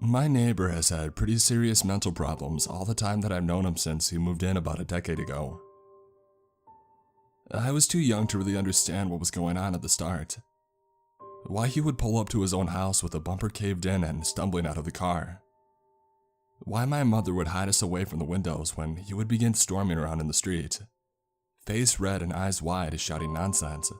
My neighbor has had pretty serious mental problems all the time that I've known him since he moved in about a decade ago. I was too young to really understand what was going on at the start. Why he would pull up to his own house with a bumper caved in and stumbling out of the car. Why my mother would hide us away from the windows when he would begin storming around in the street, face red and eyes wide, shouting nonsense.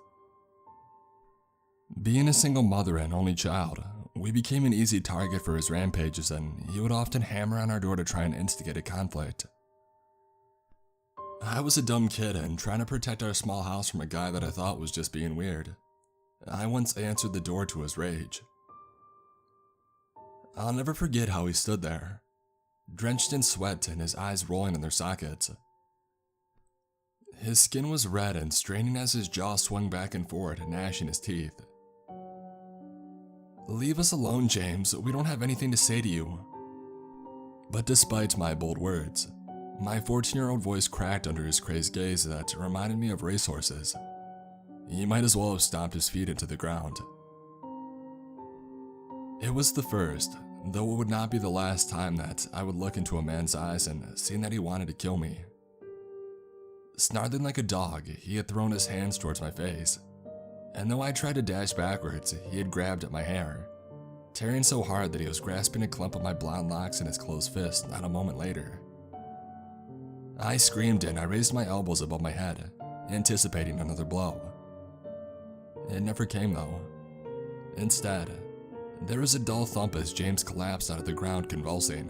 Being a single mother and only child, we became an easy target for his rampages, and he would often hammer on our door to try and instigate a conflict. I was a dumb kid and trying to protect our small house from a guy that I thought was just being weird. I once answered the door to his rage. I'll never forget how he stood there, drenched in sweat and his eyes rolling in their sockets. His skin was red and straining as his jaw swung back and forth, gnashing his teeth. "Leave us alone, James. We don't have anything to say to you." But despite my bold words, my 14-year-old voice cracked under his crazed gaze that reminded me of racehorses. He might as well have stomped his feet into the ground. It was the first, though it would not be the last time that I would look into a man's eyes and see that he wanted to kill me. Snarling like a dog, he had thrown his hands towards my face, and though I tried to dash backwards, he had grabbed at my hair, tearing so hard that he was grasping a clump of my blonde locks in his closed fist not a moment later. I screamed and I raised my elbows above my head, anticipating another blow. It never came though. Instead, there was a dull thump as James collapsed out of the ground, convulsing.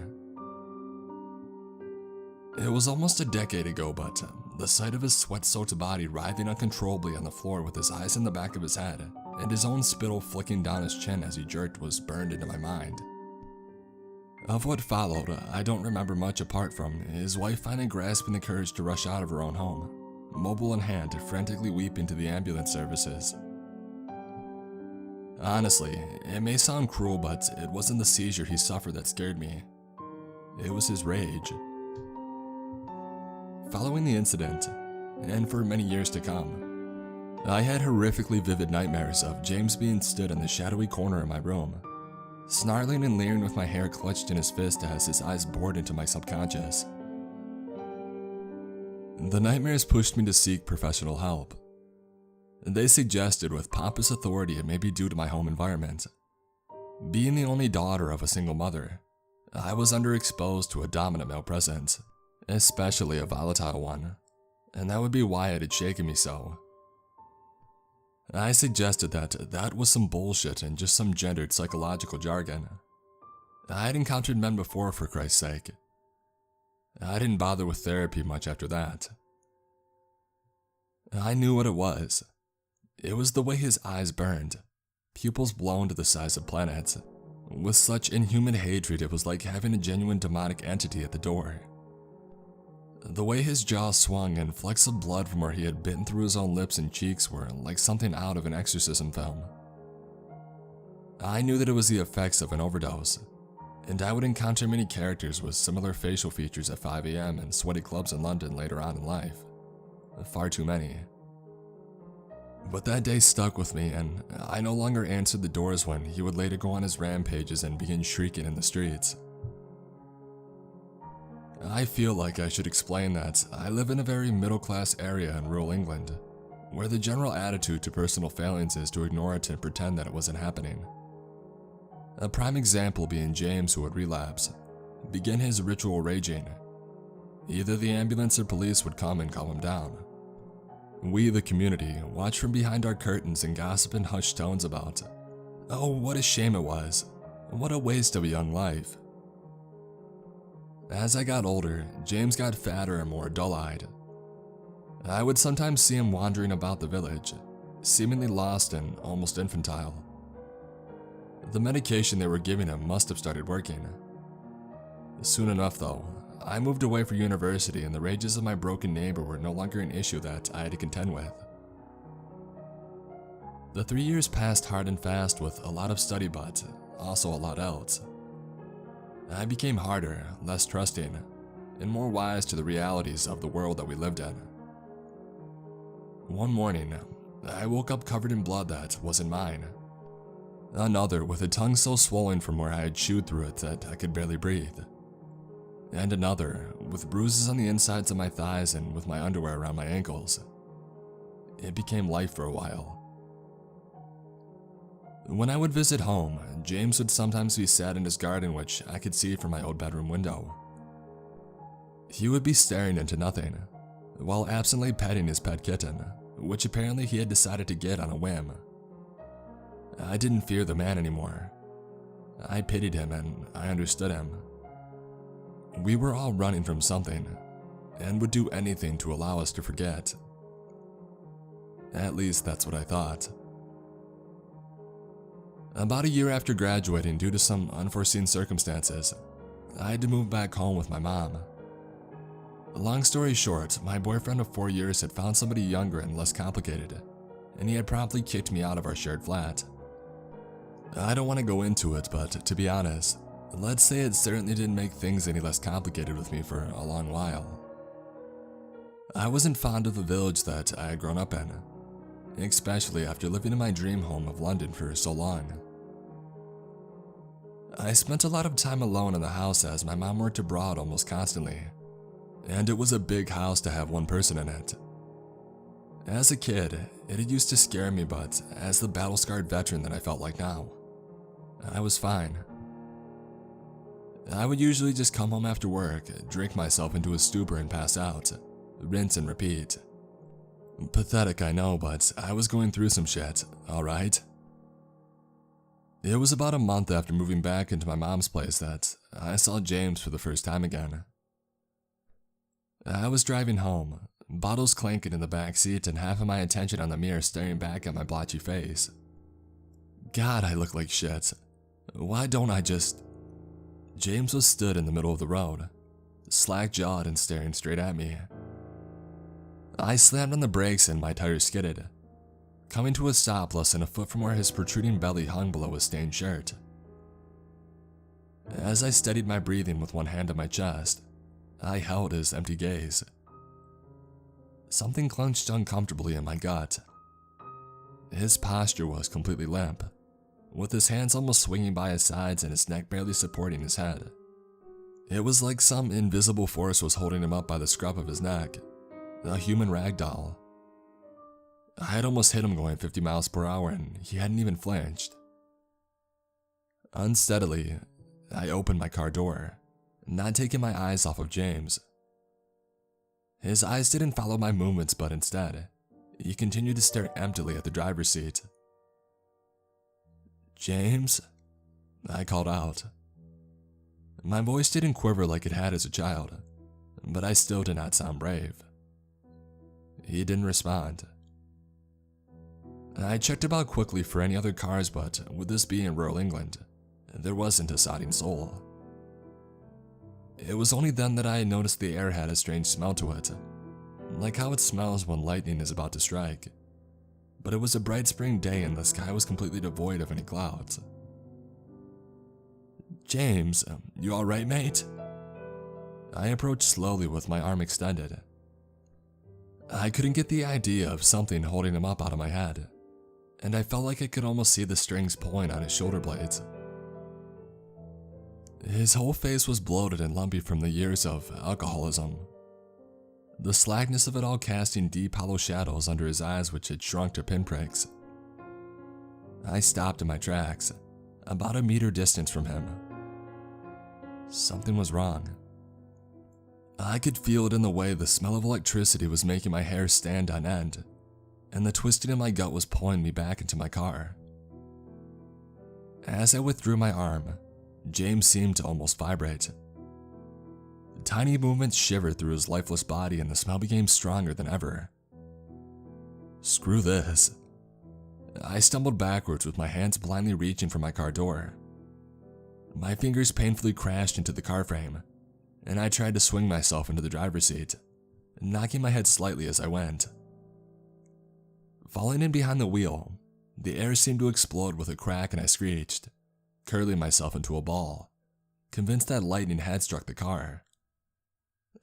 It was almost a decade ago, but the sight of his sweat-soaked body writhing uncontrollably on the floor with his eyes in the back of his head and his own spittle flicking down his chin as he jerked was burned into my mind. Of what followed, I don't remember much apart from his wife finally grasping the courage to rush out of her own home, mobile in hand, frantically weeping to the ambulance services. Honestly, it may sound cruel, but it wasn't the seizure he suffered that scared me. It was his rage. Following the incident, and for many years to come, I had horrifically vivid nightmares of James being stood in the shadowy corner of my room, snarling and leering with my hair clutched in his fist as his eyes bored into my subconscious. The nightmares pushed me to seek professional help. They suggested with pompous authority it may be due to my home environment. Being the only daughter of a single mother, I was underexposed to a dominant male presence, especially a volatile one, and that would be why it had shaken me so. I suggested that that was some bullshit and just some gendered psychological jargon. I had encountered men before, for Christ's sake. I didn't bother with therapy much after that. I knew what it was. It was the way his eyes burned, pupils blown to the size of planets. With such inhuman hatred, it was like having a genuine demonic entity at the door. The way his jaw swung and flecks of blood from where he had bitten through his own lips and cheeks were like something out of an exorcism film. I knew that it was the effects of an overdose, and I would encounter many characters with similar facial features at 5 a.m. in sweaty clubs in London later on in life. Far too many. But that day stuck with me, and I no longer answered the doors when he would later go on his rampages and begin shrieking in the streets. I feel like I should explain that I live in a very middle-class area in rural England, where the general attitude to personal failings is to ignore it and pretend that it wasn't happening. A prime example being James, who would relapse, begin his ritual raging. Either the ambulance or police would come and calm him down. We, the community, watched from behind our curtains and gossip in hushed tones about, "Oh, what a shame it was. What a waste of a young life." As I got older, James got fatter and more dull-eyed. I would sometimes see him wandering about the village, seemingly lost and almost infantile. The medication they were giving him must have started working. Soon enough, though, I moved away for university, and the rages of my broken neighbor were no longer an issue that I had to contend with. The 3 years passed hard and fast with a lot of study, but also a lot else. I became harder, less trusting, and more wise to the realities of the world that we lived in. One morning, I woke up covered in blood that wasn't mine. Another with a tongue so swollen from where I had chewed through it that I could barely breathe. And another with bruises on the insides of my thighs and with my underwear around my ankles. It became life for a while. When I would visit home, James would sometimes be sat in his garden, which I could see from my old bedroom window. He would be staring into nothing, while absently petting his pet kitten, which apparently he had decided to get on a whim. I didn't fear the man anymore. I pitied him and I understood him. We were all running from something, and would do anything to allow us to forget. At least that's what I thought. About a year after graduating, due to some unforeseen circumstances, I had to move back home with my mom. Long story short, my boyfriend of 4 years had found somebody younger and less complicated, and he had promptly kicked me out of our shared flat. I don't want to go into it, but to be honest, let's say it certainly didn't make things any less complicated with me for a long while. I wasn't fond of the village that I had grown up in, especially after living in my dream home of London for so long. I spent a lot of time alone in the house as my mom worked abroad almost constantly, and it was a big house to have one person in it. As a kid, it had used to scare me, but as the battle-scarred veteran that I felt like now, I was fine. I would usually just come home after work, drink myself into a stupor and pass out, rinse and repeat. Pathetic, I know, but I was going through some shit, alright? It was about a month after moving back into my mom's place that I saw James for the first time again. I was driving home, bottles clanking in the back seat and half of my attention on the mirror staring back at my blotchy face. God, I look like shit. Why don't I just... James was stood in the middle of the road, slack-jawed and staring straight at me. I slammed on the brakes and my tires skidded, coming to a stop less than a foot from where his protruding belly hung below his stained shirt. As I steadied my breathing with one hand on my chest, I held his empty gaze. Something clenched uncomfortably in my gut. His posture was completely limp, with his hands almost swinging by his sides and his neck barely supporting his head. It was like some invisible force was holding him up by the scruff of his neck, a human rag doll. I had almost hit him going 50 miles per hour and he hadn't even flinched. Unsteadily, I opened my car door, not taking my eyes off of James. His eyes didn't follow my movements, but instead, he continued to stare emptily at the driver's seat. "James?" I called out. My voice didn't quiver like it had as a child, but I still did not sound brave. He didn't respond. I checked about quickly for any other cars, but with this being rural England, there wasn't a sodding soul. It was only then that I noticed the air had a strange smell to it, like how it smells when lightning is about to strike. But it was a bright spring day and the sky was completely devoid of any clouds. "James, you alright, mate?" I approached slowly with my arm extended. I couldn't get the idea of something holding him up out of my head, and I felt like I could almost see the strings pulling on his shoulder blades. His whole face was bloated and lumpy from the years of alcoholism, the slackness of it all casting deep hollow shadows under his eyes which had shrunk to pinpricks. I stopped in my tracks, about a meter distance from him. Something was wrong. I could feel it in the way the smell of electricity was making my hair stand on end, and the twisting in my gut was pulling me back into my car. As I withdrew my arm, James seemed to almost vibrate. Tiny movements shivered through his lifeless body and the smell became stronger than ever. Screw this. I stumbled backwards with my hands blindly reaching for my car door. My fingers painfully crashed into the car frame, and I tried to swing myself into the driver's seat, knocking my head slightly as I went. Falling in behind the wheel, the air seemed to explode with a crack and I screeched, curling myself into a ball, convinced that lightning had struck the car.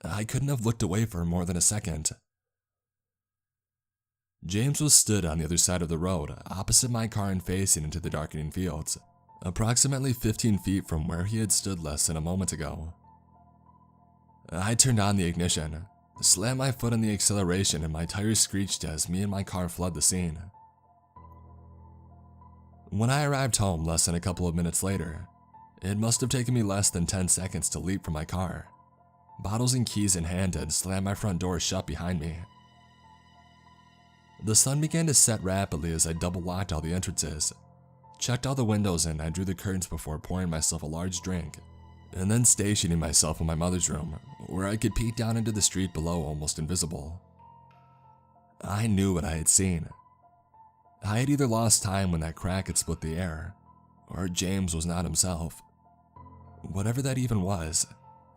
I couldn't have looked away for more than a second. James was stood on the other side of the road, opposite my car and facing into the darkening fields, approximately 15 feet from where he had stood less than a moment ago. I turned on the ignition, slammed my foot on the acceleration, and my tires screeched as me and my car fled the scene. When I arrived home less than a couple of minutes later, it must have taken me less than 10 seconds to leap from my car, bottles and keys in hand, and slam my front door shut behind me. The sun began to set rapidly as I double-locked all the entrances, checked all the windows, and I drew the curtains before pouring myself a large drink, and then stationing myself in my mother's room, where I could peek down into the street below almost invisible. I knew what I had seen. I had either lost time when that crack had split the air, or James was not himself. Whatever that even was,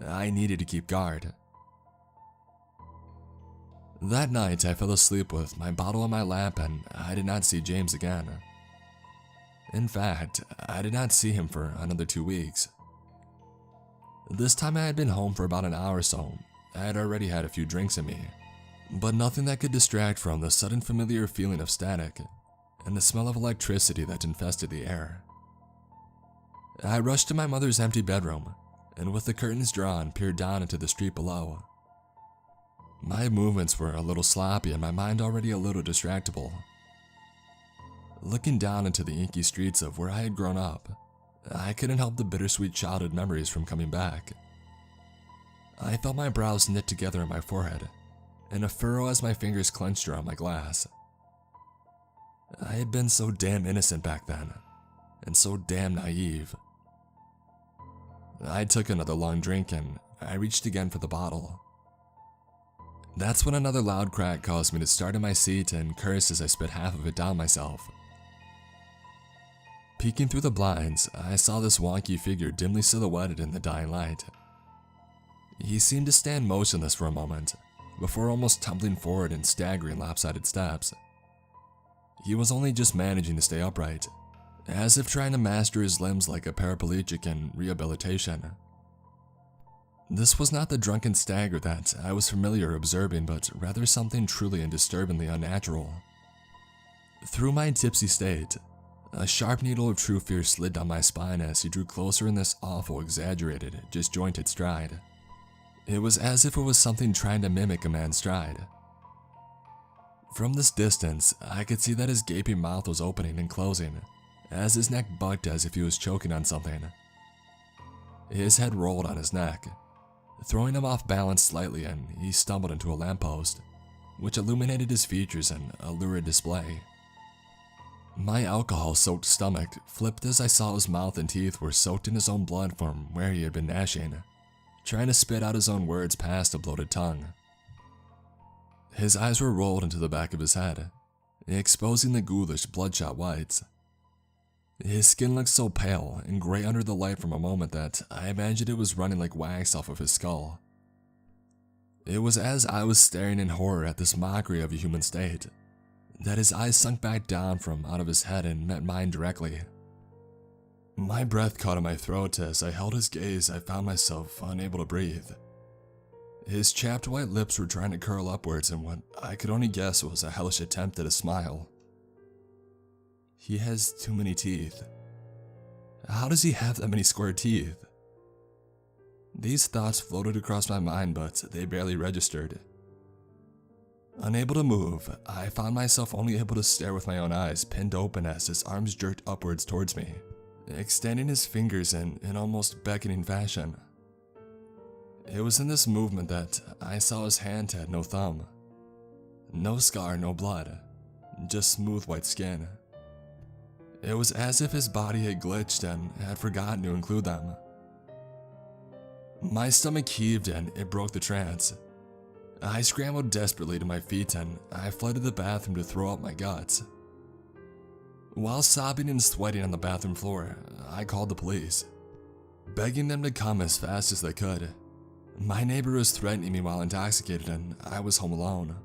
I needed to keep guard. That night, I fell asleep with my bottle on my lap, and I did not see James again. In fact, I did not see him for another 2 weeks. This time I had been home for about an hour or so. I had already had a few drinks in me, but nothing that could distract from the sudden familiar feeling of static and the smell of electricity that infested the air. I rushed to my mother's empty bedroom, and with the curtains drawn, peered down into the street below. My movements were a little sloppy and my mind already a little distractible. Looking down into the inky streets of where I had grown up, I couldn't help the bittersweet childhood memories from coming back. I felt my brows knit together on my forehead, and a furrow as my fingers clenched around my glass. I had been so damn innocent back then, and so damn naive. I took another long drink and I reached again for the bottle. That's when another loud crack caused me to start in my seat and curse as I spit half of it down myself. Peeking through the blinds, I saw this wonky figure dimly silhouetted in the dying light. He seemed to stand motionless for a moment, before almost tumbling forward in staggering lopsided steps. He was only just managing to stay upright, as if trying to master his limbs like a paraplegic in rehabilitation. This was not the drunken stagger that I was familiar observing, but rather something truly and disturbingly unnatural. Through my tipsy state, a sharp needle of true fear slid down my spine as he drew closer in this awful, exaggerated, disjointed stride. It was as if it was something trying to mimic a man's stride. From this distance, I could see that his gaping mouth was opening and closing, as his neck bucked as if he was choking on something. His head rolled on his neck, throwing him off balance slightly, and he stumbled into a lamppost, which illuminated his features in a lurid display. My alcohol-soaked stomach flipped as I saw his mouth and teeth were soaked in his own blood from where he had been gnashing, trying to spit out his own words past a bloated tongue. His eyes were rolled into the back of his head, exposing the ghoulish, bloodshot whites. His skin looked so pale and gray under the light from a moment that I imagined it was running like wax off of his skull. It was as I was staring in horror at this mockery of a human state, that his eyes sunk back down from out of his head and met mine directly. My breath caught in my throat as I held his gaze. I found myself unable to breathe. His chapped white lips were trying to curl upwards in what I could only guess was a hellish attempt at a smile. He has too many teeth. How does he have that many square teeth? These thoughts floated across my mind, but they barely registered. Unable to move, I found myself only able to stare with my own eyes pinned open as his arms jerked upwards towards me, extending his fingers in an almost beckoning fashion. It was in this movement that I saw his hand had no thumb. No scar, no blood, just smooth white skin. It was as if his body had glitched and had forgotten to include them. My stomach heaved and it broke the trance. I scrambled desperately to my feet and I fled to the bathroom to throw up my guts. While sobbing and sweating on the bathroom floor, I called the police, begging them to come as fast as they could. My neighbor was threatening me while intoxicated and I was home alone.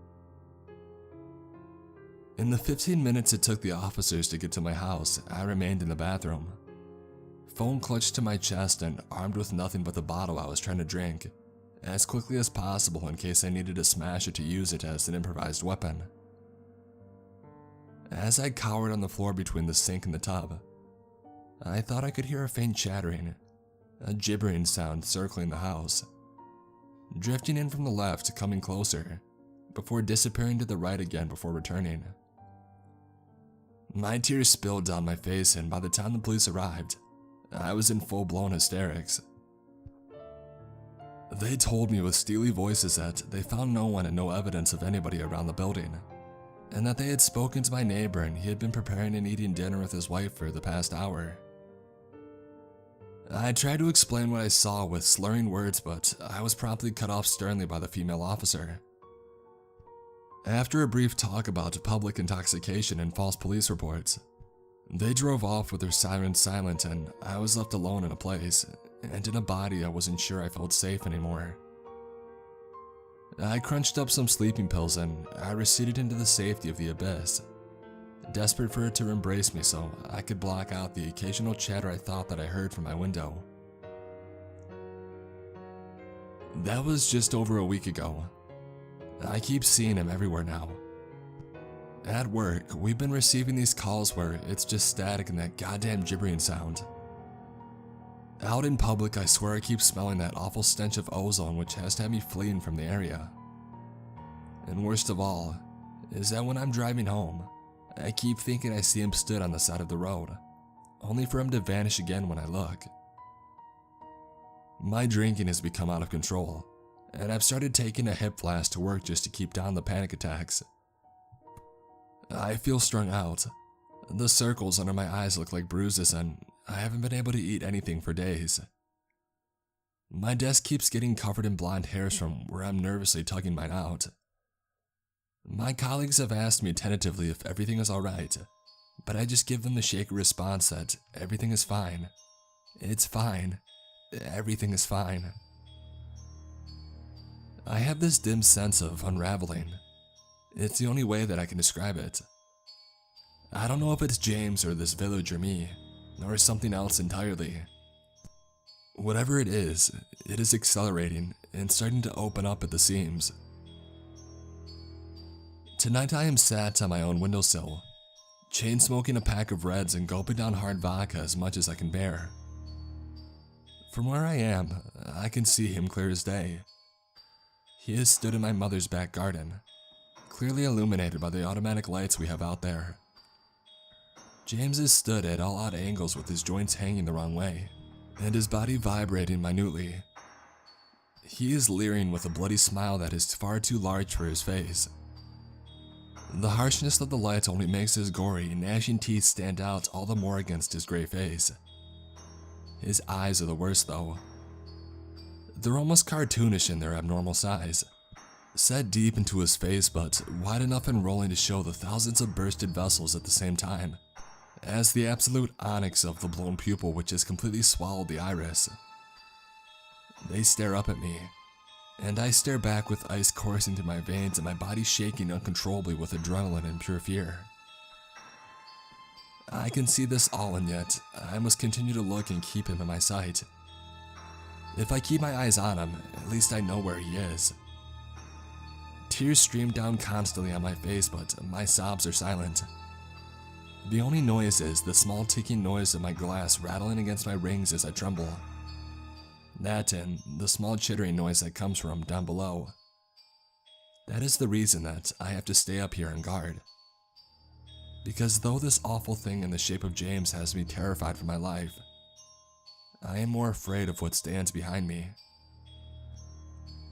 In the 15 minutes it took the officers to get to my house, I remained in the bathroom, phone clutched to my chest and armed with nothing but the bottle I was trying to drink, as quickly as possible in case I needed to smash it to use it as an improvised weapon. As I cowered on the floor between the sink and the tub, I thought I could hear a faint chattering, a gibbering sound circling the house, drifting in from the left, coming closer, before disappearing to the right again before returning. My tears spilled down my face, and by the time the police arrived, I was in full-blown hysterics. They told me with steely voices that they found no one and no evidence of anybody around the building, and that they had spoken to my neighbor and he had been preparing and eating dinner with his wife for the past hour. I tried to explain what I saw with slurring words, but I was promptly cut off sternly by the female officer. After a brief talk about public intoxication and false police reports, they drove off with their sirens silent, and I was left alone in a place, and in a body I wasn't sure I felt safe anymore. I crunched up some sleeping pills and I receded into the safety of the abyss, desperate for it to embrace me so I could block out the occasional chatter I thought that I heard from my window. That was just over a week ago. I keep seeing him everywhere now. At work, we've been receiving these calls where it's just static and that goddamn gibbering sound. Out in public, I swear I keep smelling that awful stench of ozone which has to have me fleeing from the area. And worst of all, is that when I'm driving home, I keep thinking I see him stood on the side of the road, only for him to vanish again when I look. My drinking has become out of control, and I've started taking a hip flask to work just to keep down the panic attacks. I feel strung out. The circles under my eyes look like bruises, and I haven't been able to eat anything for days. My desk keeps getting covered in blonde hairs from where I'm nervously tugging mine out. My colleagues have asked me tentatively if everything is alright, but I just give them the shaky response that everything is fine. It's fine. Everything is fine. I have this dim sense of unraveling. It's the only way that I can describe it. I don't know if it's James or this village or me, or something else entirely. Whatever it is accelerating and starting to open up at the seams. Tonight I am sat on my own windowsill, chain smoking a pack of Reds and gulping down hard vodka as much as I can bear. From where I am, I can see him clear as day. He has stood in my mother's back garden, clearly illuminated by the automatic lights we have out there. James has stood at all odd angles with his joints hanging the wrong way, and his body vibrating minutely. He is leering with a bloody smile that is far too large for his face. The harshness of the light only makes his gory, gnashing teeth stand out all the more against his gray face. His eyes are the worst though. They're almost cartoonish in their abnormal size, set deep into his face but wide enough and rolling to show the thousands of bursted vessels at the same time, as the absolute onyx of the blown pupil which has completely swallowed the iris. They stare up at me, and I stare back with ice coursing through my veins and my body shaking uncontrollably with adrenaline and pure fear. I can see this all, and yet I must continue to look and keep him in my sight. If I keep my eyes on him, at least I know where he is. Tears stream down constantly on my face, but my sobs are silent. The only noise is the small ticking noise of my glass rattling against my rings as I tremble. That and the small chittering noise that comes from down below. That is the reason that I have to stay up here on guard. Because though this awful thing in the shape of James has me terrified for my life, I am more afraid of what stands behind me.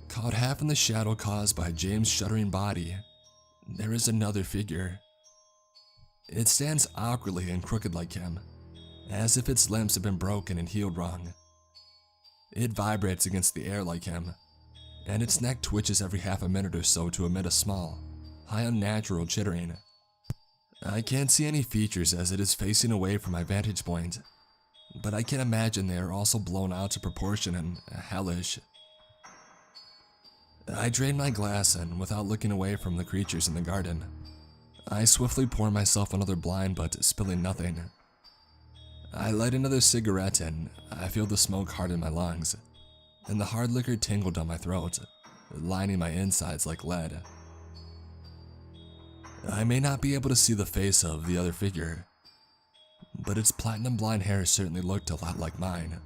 Caught half in the shadow caused by James' shuddering body, there is another figure. It stands awkwardly and crooked like him, as if its limbs have been broken and healed wrong. It vibrates against the air like him, and its neck twitches every half a minute or so to emit a small, high unnatural chittering. I can't see any features as it is facing away from my vantage point, but I can imagine they are also blown out to proportion and hellish. I drain my glass and, without looking away from the creatures in the garden, I swiftly pour myself another blind but spilling nothing. I light another cigarette and I feel the smoke harden my lungs, and the hard liquor tingle down my throat, lining my insides like lead. I may not be able to see the face of the other figure, but its platinum blonde hair certainly looked a lot like mine.